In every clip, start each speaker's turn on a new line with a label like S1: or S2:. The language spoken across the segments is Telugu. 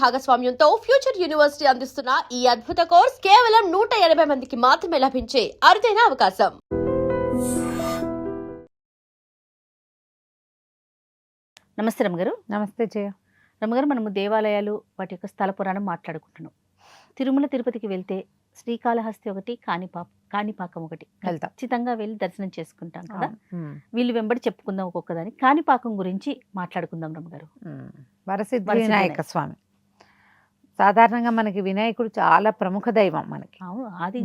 S1: భాగస్వామ్యంతో ఫ్యూచర్ యూనివర్సిటీ అందిస్తున్న ఈ అద్భుత కోర్స్ కేవలం 180 మందికి మాత్రమే లభించే అరుదైన అవకాశం.
S2: నమస్తే రమ్మగారు.
S3: నమస్తే జయ.
S2: రమ్మగారు, మనము దేవాలయాలు వాటి యొక్క స్థల పురాణం మాట్లాడుకుంటున్నాం. తిరుమల తిరుపతికి వెళ్తే శ్రీకాళహస్తి ఒకటి, కాణిపాకం ఒకటి
S3: వెళ్తాం.
S2: ఖచ్చితంగా వెళ్ళి దర్శనం చేసుకుంటాం కదా. వీళ్ళు వెంబడి చెప్పుకుందాం ఒక్కొక్కదాని. కాణిపాకం గురించి మాట్లాడుకుందాం రమ్మగారు.
S3: వరసిద్ధి వినాయక స్వామి సాధారణంగా మనకి వినాయకుడు చాలా ప్రముఖ దైవం. మనకి
S2: అది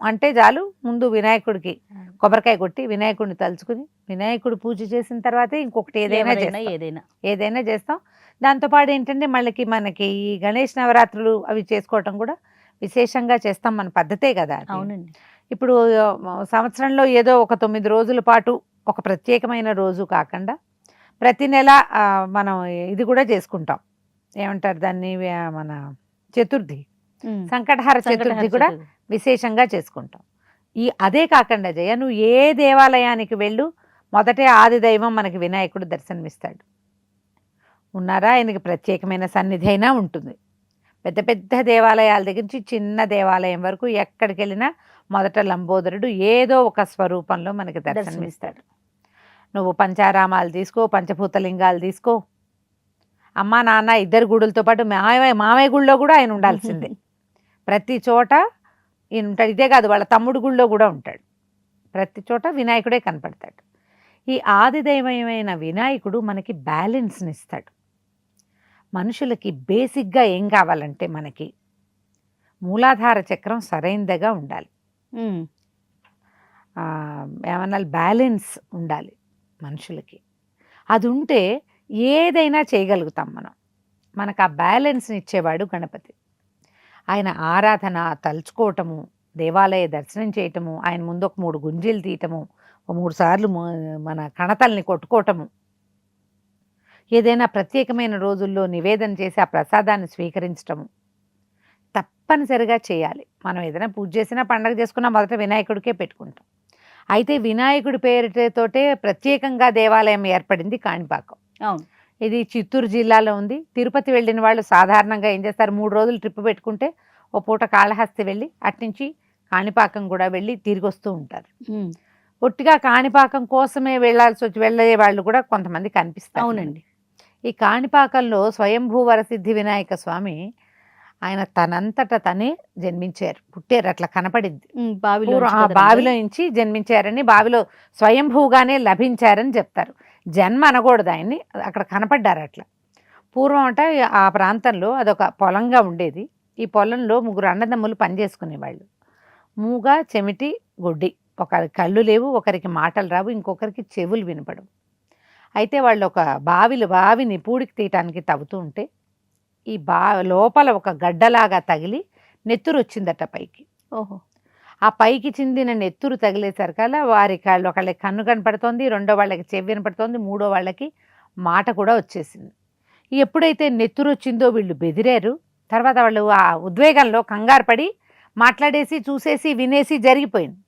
S3: అంటే చాలు ముందు వినాయకుడికి కొబ్బరికాయ కొట్టి వినాయకుడిని తలుచుకుని వినాయకుడు పూజ చేసిన తర్వాతే ఇంకొకటి ఏదైనా చేస్తాం. దాంతోపాటు ఏంటంటే మనకి ఈ గణేష్ నవరాత్రులు అవి చేసుకోవటం కూడా విశేషంగా చేస్తాం. మన పద్ధతే కదా.
S2: అవునండి.
S3: ఇప్పుడు సంవత్సరంలో ఏదో ఒక 9 రోజుల పాటు ఒక ప్రత్యేకమైన రోజు కాకుండా ప్రతి నెల మనం ఇది కూడా చేసుకుంటాం. ఏమంటారు దాన్ని, మన చతుర్థి, సంకటహార చతుర్థి కూడా విశేషంగా చేసుకుంటాం. అదే కాకుండా జయ, నువ్వు ఏ దేవాలయానికి వెళ్ళు మొదటే ఆది దైవం మనకి వినాయకుడు దర్శనమిస్తాడు. ఉన్నారా, ఆయనకి ప్రత్యేకమైన సన్నిధి అయినా ఉంటుంది. పెద్ద పెద్ద దేవాలయాల దగ్గర నుంచి చిన్న దేవాలయం వరకు ఎక్కడికి వెళ్ళినా మొదట లంబోదరుడు ఏదో ఒక స్వరూపంలో మనకి దర్శనమిస్తాడు. నువ్వు పంచారామాలు తీసుకో, పంచభూతలింగాలు తీసుకో, అమ్మ నాన్న ఇద్దరు గుడులతో పాటు మామయ్య గుడిలో కూడా ఆయన ఉండాల్సిందే. ప్రతి చోట ఈయన ఉంటాడు. ఇదే కాదు, వాళ్ళ తమ్ముడు గుడిలో కూడా ఉంటాడు. ప్రతి చోట వినాయకుడే కనపడతాడు. ఈ ఆదిదైవమైన వినాయకుడు మనకి బ్యాలెన్స్ని ఇస్తాడు. మనుషులకి బేసిక్గా ఏం కావాలంటే మనకి మూలాధార చక్రం సరైనదిగా ఉండాలి. ఏమన్నా బ్యాలెన్స్ ఉండాలి మనుషులకి. అది ఉంటే ఏదైనా చేయగలుగుతాం మనం. మనకు ఆ బ్యాలెన్స్ని ఇచ్చేవాడు గణపతి. ఆయన ఆరాధన, తలుచుకోవటము, దేవాలయ దర్శనం చేయటము, ఆయన ముందు ఒక 3 గుంజీలు తీయటము, 3 సార్లు మన కణతల్ని కొట్టుకోవటము, ఏదైనా ప్రత్యేకమైన రోజుల్లో నివేదన చేసి ఆ ప్రసాదాన్ని స్వీకరించటము తప్పనిసరిగా చేయాలి. మనం ఏదైనా పూజ చేసినా పండగ చేసుకున్నా మొదట వినాయకుడికే పెట్టుకుంటాం. అయితే వినాయకుడి పేరుతోటే ప్రత్యేకంగా దేవాలయం ఏర్పడింది కాణిపాకం.
S2: అవును.
S3: ఇది చిత్తూరు జిల్లాలో ఉంది. తిరుపతి వెళ్ళిన వాళ్ళు సాధారణంగా ఏం చేస్తారు, 3 రోజులు ట్రిప్ పెట్టుకుంటే ఓ పూట కాళహస్తి వెళ్ళి అట్నుంచి కాణిపాకం కూడా వెళ్ళి తిరిగి వస్తూ ఉంటారు. ఒట్టిగా కాణిపాకం కోసమే వెళ్ళే వాళ్ళు కూడా కొంతమంది కనిపిస్తారు.
S2: అవునండి.
S3: ఈ కాణిపాకంలో స్వయంభూ వరసిద్ధి వినాయక స్వామి ఆయన తనంతట తనే జన్మించారు, పుట్టారు. అట్లా కనపడింది. బావిలో నుంచి జన్మించారని, బావిలో స్వయంభూగానే లభించారని చెప్తారు. జన్మ అనకూడదు ఆయన్ని, అక్కడ కనపడ్డారు. అట్లా పూర్వం అంటే ఆ ప్రాంతంలో అదొక పొలంగా ఉండేది. ఈ పొలంలో 3 అన్నదమ్ములు పనిచేసుకునేవాళ్ళు. మూగ, చెమిటి, గొడ్డి. ఒకరికి కళ్ళు లేవు, ఒకరికి మాటలు రావు, ఇంకొకరికి చెవులు వినపడవు. అయితే వాళ్ళు ఒక బావిని పూడికి తీయటానికి తవ్వుతూ ఉంటే ఈ లోపల ఒక గడ్డలాగా తగిలి నెత్తురు వచ్చిందట పైకి.
S2: ఓహో.
S3: ఆ పైకి చిందిన నెత్తురు తగిలేసరికల్లా ఒకళ్ళకి కన్ను కనపడుతోంది, రెండో వాళ్ళకి చెవి వినపడుతోంది, మూడో వాళ్ళకి మాట కూడా వచ్చేసింది. ఎప్పుడైతే నెత్తురు వచ్చిందో వీళ్ళు బెదిరారు. తర్వాత వాళ్ళు ఆ ఉద్వేగంలో కంగారు పడి మాట్లాడేసి చూసేసి వినేసి జరిగిపోయింది.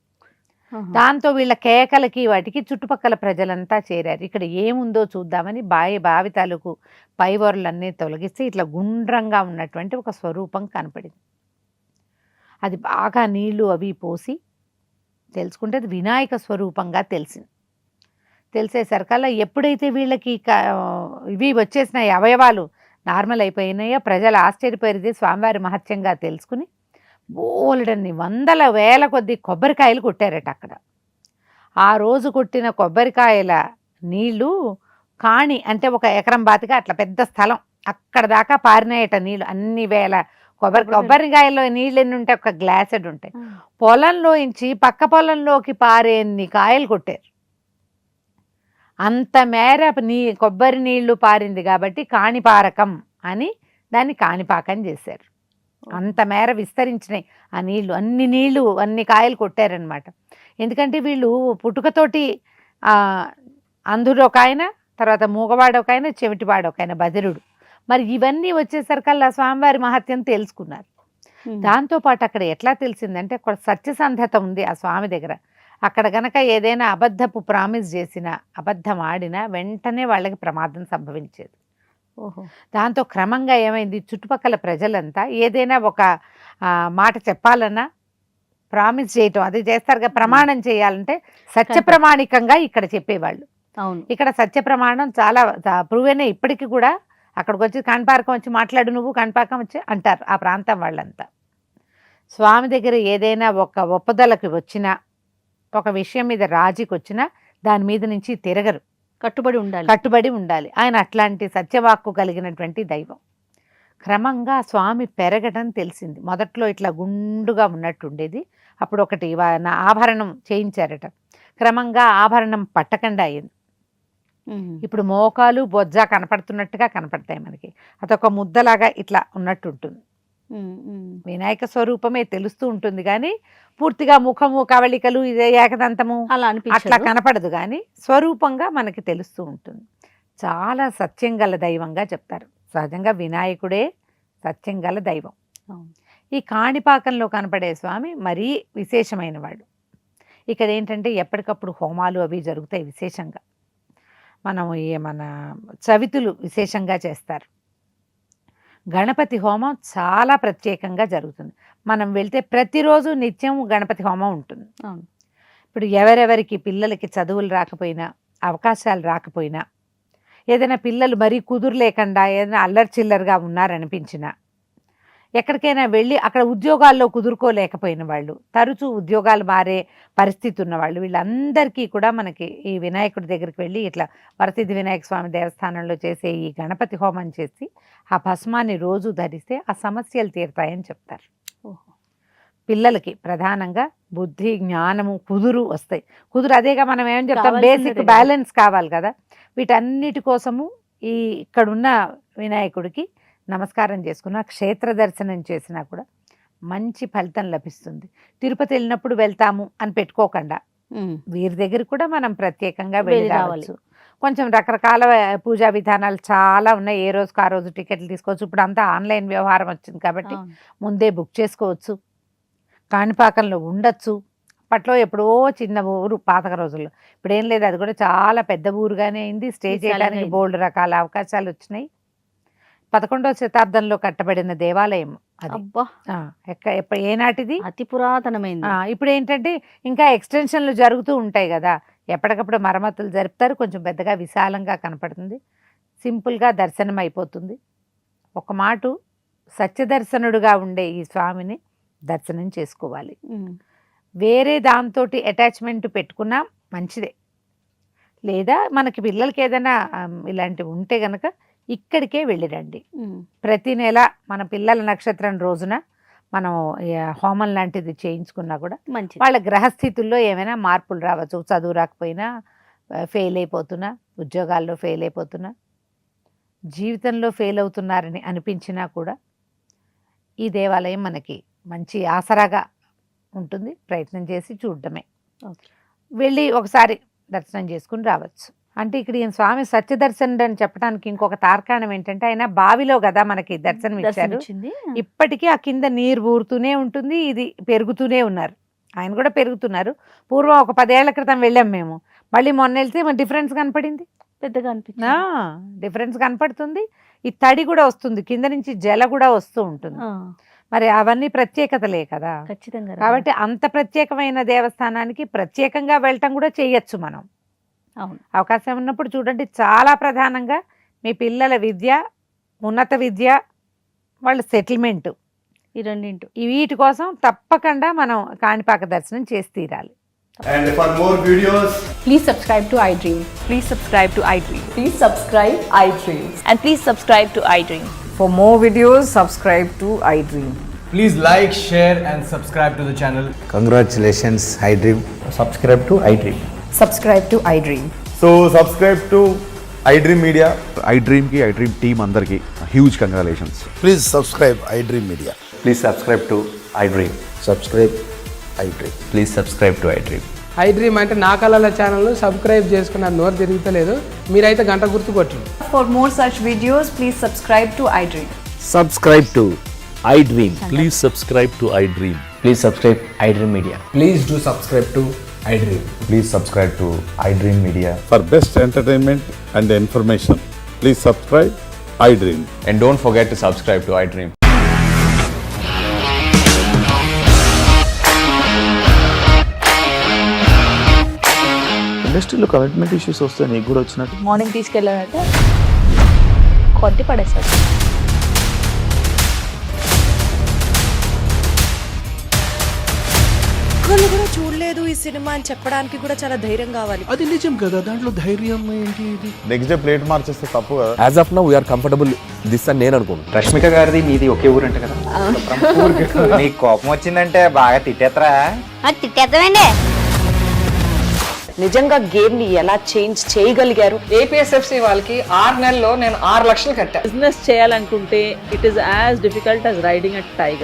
S3: దాంతో వీళ్ళ కేకలకి వాటికి చుట్టుపక్కల ప్రజలంతా చేరారు. ఇక్కడ ఏముందో చూద్దామని బావి తాలూకు పైవొరలన్నీ తొలగిస్తే ఇట్లా గుండ్రంగా ఉన్నటువంటి ఒక స్వరూపం కనపడింది. అది బాగా నీళ్లు అవి పోసి తెలుసుకుంటే అది వినాయక స్వరూపంగా తెలిసేసరికల్లా ఎప్పుడైతే వీళ్ళకి ఇవి వచ్చేసినాయి, అవయవాలు నార్మల్ అయిపోయినాయో ప్రజలు ఆశ్చర్యపోయేది స్వామివారి మహత్యంగా తెలుసుకుని బోలెడన్ని 100,000 కొద్ది కొబ్బరికాయలు కొట్టారట అక్కడ. ఆ రోజు కొట్టిన కొబ్బరికాయల నీళ్లు కాణి అంటే 1 ఎకరం బాతిగా అట్లా పెద్ద స్థలం అక్కడ దాకా పారినాయట నీళ్ళు. అన్ని వేల కొబ్బరికాయల్లో నీళ్ళు ఎన్ని ఉంటాయి, ఒక గ్లాసెడ్ ఉంటాయి. పొలంలోంచి పక్క పొలంలోకి పారేన్ని కాయలు కొట్టారు. అంత మేర కొబ్బరి నీళ్లు పారింది కాబట్టి కాణిపారకం అని దాన్ని కాణిపాకం చేశారు. అంత మేర విస్తరించినాయి ఆ నీళ్లు. అన్ని కాయలు కొట్టారనమాట. ఎందుకంటే వీళ్ళు పుట్టుకతోటి అంధుడు ఒక ఆయన, తర్వాత మూగవాడు ఒక ఆయన, చెవిటివాడు ఒక ఆయన, బదిరుడు. మరి ఇవన్నీ వచ్చేసరికల్లా స్వామివారి మహత్యం తెలుసుకున్నారు. దాంతోపాటు అక్కడ ఎట్లా తెలిసిందంటే అక్కడ సత్యసంధత ఉంది ఆ స్వామి దగ్గర. అక్కడ గనక ఏదైనా అబద్ధపు ప్రామిస్ చేసినా, అబద్ధం ఆడినా వెంటనే వాళ్ళకి ప్రమాదం సంభవించేది.
S2: ఓహో.
S3: దాంతో క్రమంగా ఏమైంది, చుట్టుపక్కల ప్రజలంతా ఏదైనా ఒక మాట చెప్పాలన్నా ప్రామిస్ చేయటం, అది చేస్తారుగా, ప్రమాణం చేయాలంటే సత్య ప్రమాణికంగా ఇక్కడ చెప్పేవాళ్ళు.
S2: అవును.
S3: ఇక్కడ సత్య ప్రమాణం చాలా ప్రూవేనే. ఇప్పటికీ కూడా అక్కడికి వచ్చి కాణిపాకం వచ్చి మాట్లాడు, నువ్వు కాణిపాకం వచ్చి అంటారు ఆ ప్రాంతం వాళ్ళంతా. స్వామి దగ్గర ఏదైనా ఒక ఒప్పదలకి వచ్చినా, ఒక విషయం మీద రాజీకి వచ్చినా దాని మీద నుంచి తిరగరు, కట్టుబడి ఉండాలి. ఆయన అట్లాంటి సత్యవాక్కు కలిగినటువంటి దైవం. క్రమంగా స్వామి పెరగడం తెలిసింది. మొదట్లో ఇట్లా గుండుగా ఉన్నట్టుండేది, అప్పుడు ఒకటి నా ఆభరణం చేయించారట, క్రమంగా ఆభరణం పట్టకుండా అయింది. ఇప్పుడు మోకాలు బొజ్జ కనపడుతున్నట్టుగా కనపడతాయి మనకి, అదొక ముద్దలాగా ఇట్లా ఉన్నట్టు ఉంటుంది. వినాయక స్వరూపమే తెలుస్తూ ఉంటుంది కానీ పూర్తిగా ముఖము కవళికలు ఇదే ఏకదంతము అట్లా కనపడదు, కానీ స్వరూపంగా మనకి తెలుస్తూ ఉంటుంది. చాలా సత్యం గల దైవంగా చెప్తారు. సహజంగా వినాయకుడే సత్యం గల దైవం. ఈ కాణిపాకంలో కనపడే స్వామి మరీ విశేషమైన వాడు. ఇక్కడ ఏంటంటే ఎప్పటికప్పుడు హోమాలు అవి జరుగుతాయి విశేషంగా. మనం మన చవితులు విశేషంగా చేస్తారు. గణపతి హోమం చాలా ప్రత్యేకంగా జరుగుతుంది. మనం వెళ్తే ప్రతిరోజు నిత్యం గణపతి హోమం ఉంటుంది. ఇప్పుడు ఎవరెవరికి పిల్లలకి చదువులు రాకపోయినా, అవకాశాలు రాకపోయినా, ఏదైనా పిల్లలు మరీ కుదురు లేకుండా ఏదైనా అల్లరి చిల్లరగా ఉన్నారనిపించినా, ఎక్కడికైనా వెళ్ళి అక్కడ ఉద్యోగాల్లో కుదురుకోలేకపోయిన వాళ్ళు, తరచూ ఉద్యోగాలు మారే పరిస్థితి ఉన్నవాళ్ళు, వీళ్ళందరికీ కూడా మనకి ఈ వినాయకుడి దగ్గరికి వెళ్ళి ఇట్లా వరసిద్ధి వినాయక స్వామి దేవస్థానంలో చేసే ఈ గణపతి హోమం చేసి ఆ భస్మాన్ని రోజు ధరిస్తే ఆ సమస్యలు తీరుతాయని చెప్తారు. పిల్లలకి ప్రధానంగా బుద్ధి, జ్ఞానము, కుదురు వస్తాయి. కుదురు అదేగా మనం ఏమని చెప్తాం, బేసిక్ బ్యాలెన్స్ కావాలి కదా. వీటన్నిటి కోసము ఈ ఇక్కడున్న వినాయకుడికి నమస్కారం చేసుకున్నా, క్షేత్ర దర్శనం చేసినా కూడా మంచి ఫలితం లభిస్తుంది. తిరుపతి వెళ్ళినప్పుడు వెళ్తాము అని పెట్టుకోకుండా వీరి దగ్గర కూడా మనం ప్రత్యేకంగా వెళ్ళి రావచ్చు. కొంచెం రకరకాల పూజా విధానాలు చాలా ఉన్నాయి, ఏ రోజుకి ఆ రోజు టికెట్లు తీసుకోవచ్చు. ఇప్పుడు అంతా ఆన్లైన్ వ్యవహారం వచ్చింది కాబట్టి ముందే బుక్ చేసుకోవచ్చు, కాణిపాకంలో ఉండొచ్చు. అప్పట్లో ఎప్పుడో చిన్న ఊరు పాతక రోజుల్లో, ఇప్పుడు ఏం లేదు, అది కూడా చాలా పెద్ద ఊరుగానే అయింది. స్టే చేయడానికి బోల్డ్ రకాల అవకాశాలు వచ్చినాయి. 11వ శతాబ్దంలో కట్టబడిన దేవాలయం అది. ఏనాటిది,
S2: అతి పురాతనమైంది.
S3: ఇప్పుడు ఏంటంటే ఇంకా ఎక్స్టెన్షన్లు జరుగుతూ ఉంటాయి కదా, ఎప్పటికప్పుడు మరమ్మతులు జరుపుతారు. కొంచెం పెద్దగా విశాలంగా కనపడుతుంది, సింపుల్గా దర్శనం అయిపోతుంది. ఒక మాట సత్యదర్శనుడుగా ఉండే ఈ స్వామిని దర్శనం చేసుకోవాలి. వేరే దాంతో అటాచ్మెంట్ పెట్టుకున్నా మంచిదే, లేదా మనకి పిల్లలకి ఏదైనా ఇలాంటివి ఉంటే గనక ఇక్కడికే వెళ్ళిరండి. ప్రతి నెల మన పిల్లల నక్షత్రం రోజున మనం హోమం లాంటిది చేయించుకున్నా కూడా వాళ్ళ గ్రహస్థితుల్లో ఏమైనా మార్పులు రావచ్చు. చదువు రాకపోయినా, ఫెయిల్ అయిపోతున్నా, ఉద్యోగాల్లో ఫెయిల్ అయిపోతున్నా, జీవితంలో ఫెయిల్ అవుతున్నారని అనిపించినా కూడా ఈ దేవాలయం మనకి మంచి ఆసరాగా ఉంటుంది. ప్రయత్నం చేసి చూడడమే, వెళ్ళి ఒకసారి దర్శనం చేసుకుని రావచ్చు. అంటే ఇక్కడ ఈయన స్వామి సత్యదర్శనుడు అని చెప్పడానికి ఇంకొక తార్కాణం ఏంటంటే, ఆయన బావిలో కదా మనకి దర్శనం ఇచ్చారు. ఇప్పటికీ ఆ కింద నీరు ఊరుతూనే ఉంటుంది, ఇది పెరుగుతూనే ఉన్నారు, ఆయన కూడా పెరుగుతున్నారు. పూర్వం ఒక 10 ఏళ్ల క్రితం వెళ్ళాం మేము, మళ్ళీ మొన్న వెళ్తే మన డిఫరెన్స్ కనపడింది,
S2: పెద్దగా అనిపించింది.
S3: డిఫరెన్స్ కనపడుతుంది. ఈ తడి కూడా వస్తుంది, కింద నుంచి జల కూడా వస్తూ ఉంటుంది. మరి అవన్నీ ప్రత్యేకతలే కదా.
S2: ఖచ్చితంగా.
S3: కాబట్టి అంత ప్రత్యేకమైన దేవస్థానానికి ప్రత్యేకంగా వెళ్ళటం కూడా చేయొచ్చు మనం.
S2: అవును,
S3: అవకాశం ఉన్నప్పుడు చూడండి. చాలా ప్రధానంగా మీ పిల్లల విద్య, ఉన్నత విద్య, వాళ్ళ సెటిల్మెంట్,
S2: ఈ రెండింటి
S3: వీటి కోసం తప్పకుండా మనం కాణిపాక దర్శనం చేసి తీరాలి.
S4: And for more videos,
S5: please subscribe to iDream.
S6: Please subscribe to iDream.
S5: Please subscribe iDream.
S6: And please subscribe to iDream.
S5: For more videos, subscribe to iDream.
S4: please like, share and subscribe to the channel.
S7: Congratulations, iDream.
S8: Subscribe to iDream.
S5: Subscribe to iDream.
S4: So subscribe to iDream Media.
S9: iDream ki iDream team andarki huge congratulations.
S7: Please subscribe iDream Media.
S8: Please subscribe to iDream.
S7: Subscribe iDream.
S8: Please subscribe to iDream.
S10: iDream అంటే నా కళల ఛానల్ సబ్స్క్రైబ్ చేసుకున్నారు, నోరు తిరుగుతలేదు, మీరైతే గంట గుర్తు కొట్టండి.
S5: For more such videos, please subscribe to iDream.
S8: Subscribe to iDream. Please subscribe to iDream. Please subscribe iDream Media.
S4: Please do subscribe to iDream.
S8: Please subscribe to iDream Media.
S9: For best entertainment and information, please subscribe
S8: iDream.
S4: And don't forget to subscribe to iDream.
S9: ఇండస్ట్రీలో కమిట్మెంట్ ఇష్యూస్ వస్తే నీకు కూడా వచ్చినట్టు
S6: మార్నింగ్ తీసుకెళ్ళాడంటే కొట్టి పడేస్తాడు.
S11: ఒక్కళ్ళు కూడా చూడలేదు ఈ సినిమా అని చెప్పడానికి కూడా చాలా ధైర్యం కావాలి.
S8: అది నిజం కదా, దాంట్లో ధైర్యం ఏంటి? ఇది
S9: నెక్స్ట్ డే ప్లేట్ మార్చేస్తే తప్పు కదా.
S8: As of now we are comfortable this అని నేను అనుకుంటున్నాను.
S10: రష్మిక గారిది మీది ఒకే ఊరంట కదా.
S7: నీకు కోపం వచ్చిందంటే బాగా తిట్టేత్తరా?
S1: తిట్టేద్దామండి.
S11: నిజంగా గేమ్ ని ఎలా చేంజ్ చేయగలిగారు?
S10: ఏపీఎస్ఎఫ్సి వాళ్ళకి 6 నెలల్లో నేను 6 లక్షలు కట్టా.
S6: బిజినెస్ చేయాలనుకుంటే it is as difficult as riding a tiger.